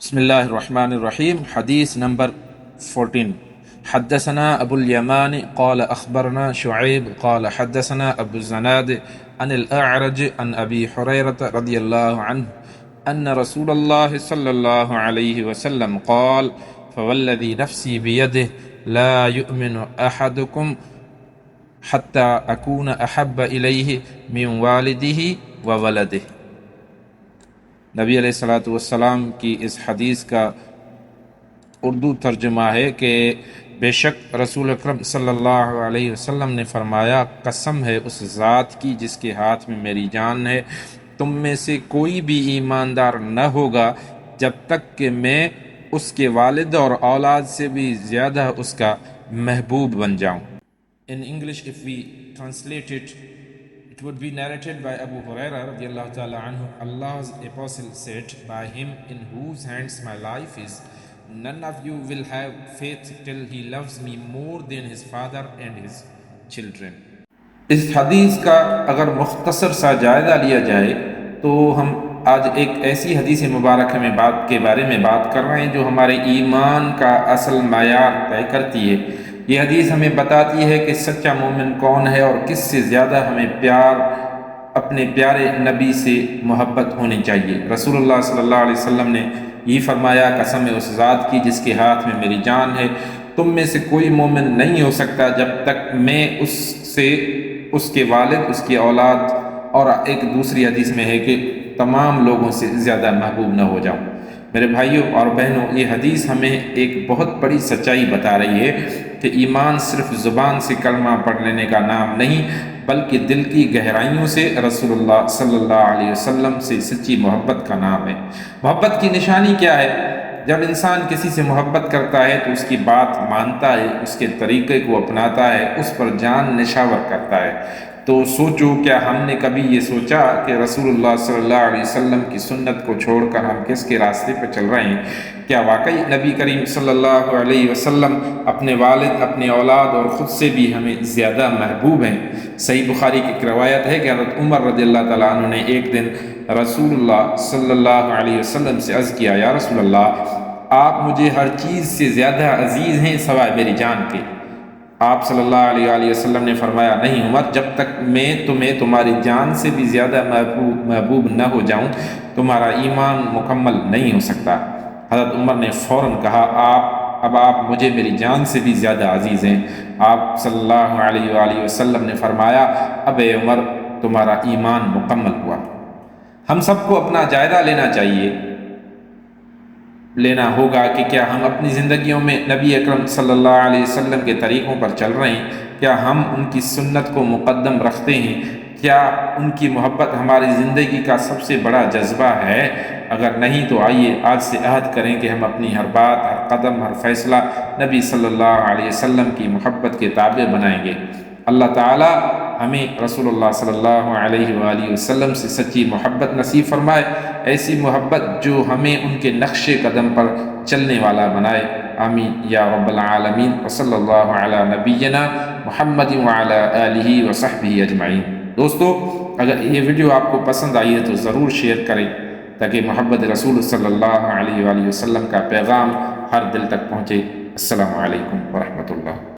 بسم الله الرحمن الرحيم. حديث نمبر 14. حدثنا أبو اليمان قال أخبرنا شعيب قال حدثنا أبو الزناد عن الأعرج عن أبي هريرة رضي الله عنه أن رسول الله صلى الله عليه وسلم قال: فوالذي نفسي بيده لا يؤمن أحدكم حتى أكون أحب إليه من والده وولده. نبی علیہ الصلوۃ والسلام کی اس حدیث کا اردو ترجمہ ہے کہ بے شک رسول اکرم صلی اللہ علیہ وسلم نے فرمایا، قسم ہے اس ذات کی جس کے ہاتھ میں میری جان ہے، تم میں سے کوئی بھی ایماندار نہ ہوگا جب تک کہ میں اس کے والد اور اولاد سے بھی زیادہ اس کا محبوب بن جاؤں. In English, if we translate it would be narrated by Abu Hurairah radiallahu ta'ala anhu. Allah's apostle said, by him in whose hands my life is, none of you will have faith till he loves me more than his father and his children. اس حدیث کا اگر مختصر سا جائزہ لیا جائے تو ہم آج ایک ایسی حدیث مبارکہ میں کے بارے میں بات کر رہے ہیں جو ہمارے ایمان کا اصل معیار طے کرتی ہے. یہ حدیث ہمیں بتاتی ہے کہ سچا مومن کون ہے اور کس سے زیادہ ہمیں اپنے پیارے نبی سے محبت ہونی چاہیے. رسول اللہ صلی اللہ علیہ وسلم نے یہ فرمایا، قسم اس ذات کی جس کے ہاتھ میں میری جان ہے، تم میں سے کوئی مومن نہیں ہو سکتا جب تک میں اس کے والد، اس کی اولاد اور ایک دوسری حدیث میں ہے کہ تمام لوگوں سے زیادہ محبوب نہ ہو جاؤں. میرے بھائیوں اور بہنوں، یہ حدیث ہمیں ایک بہت بڑی سچائی بتا رہی ہے کہ ایمان صرف زبان سے کلمہ پڑھ لینے کا نام نہیں، بلکہ دل کی گہرائیوں سے رسول اللہ صلی اللہ علیہ وسلم سے سچی محبت کا نام ہے. محبت کی نشانی کیا ہے؟ جب انسان کسی سے محبت کرتا ہے تو اس کی بات مانتا ہے، اس کے طریقے کو اپناتا ہے، اس پر جان نشاور کرتا ہے. تو سوچو، کیا ہم نے کبھی یہ سوچا کہ رسول اللہ صلی اللہ علیہ وسلم کی سنت کو چھوڑ کر ہم کس کے راستے پہ چل رہے ہیں؟ کیا واقعی نبی کریم صلی اللہ علیہ وسلم اپنے والد، اپنے اولاد اور خود سے بھی ہمیں زیادہ محبوب ہیں؟ صحیح بخاری کی ایک روایت ہے کہ حضرت عمر رضی اللہ تعالیٰ عنہ نے ایک دن رسول اللہ صلی اللہ علیہ وسلم سے عرض کیا، یا رسول اللہ، آپ مجھے ہر چیز سے زیادہ عزیز ہیں سوائے میری جان کے. آپ صلی اللہ علیہ وآلہ وسلم نے فرمایا، نہیں عمر، جب تک میں تمہیں تمہاری جان سے بھی زیادہ محبوب نہ ہو جاؤں تمہارا ایمان مکمل نہیں ہو سکتا. حضرت عمر نے فوراً کہا، اب آپ مجھے میری جان سے بھی زیادہ عزیز ہیں. آپ صلی اللہ علیہ وآلہ وسلم نے فرمایا، اب اے عمر، تمہارا ایمان مکمل ہوا. ہم سب کو اپنا جائزہ لینا ہوگا کہ کیا ہم اپنی زندگیوں میں نبی اکرم صلی اللہ علیہ وسلم کے طریقوں پر چل رہے ہیں؟ کیا ہم ان کی سنت کو مقدم رکھتے ہیں؟ کیا ان کی محبت ہماری زندگی کا سب سے بڑا جذبہ ہے؟ اگر نہیں تو آئیے آج سے عہد کریں کہ ہم اپنی ہر بات، ہر قدم، ہر فیصلہ نبی صلی اللہ علیہ وسلم کی محبت کے تابع بنائیں گے. اللہ تعالی ہمیں رسول اللہ صلی اللہ علیہ وآلہ وسلم سے سچی محبت نصیب فرمائے، ایسی محبت جو ہمیں ان کے نقش قدم پر چلنے والا بنائے. آمین یا رب العالمین. وصلی اللہ علی نبینا محمد وعلی آلہ وصحبہ اجمعین. دوستو، اگر یہ ویڈیو آپ کو پسند آئی ہے تو ضرور شیئر کریں تاکہ محبت رسول صلی اللہ علیہ وآلہ وسلم کا پیغام ہر دل تک پہنچے. السلام علیکم ورحمۃ اللہ.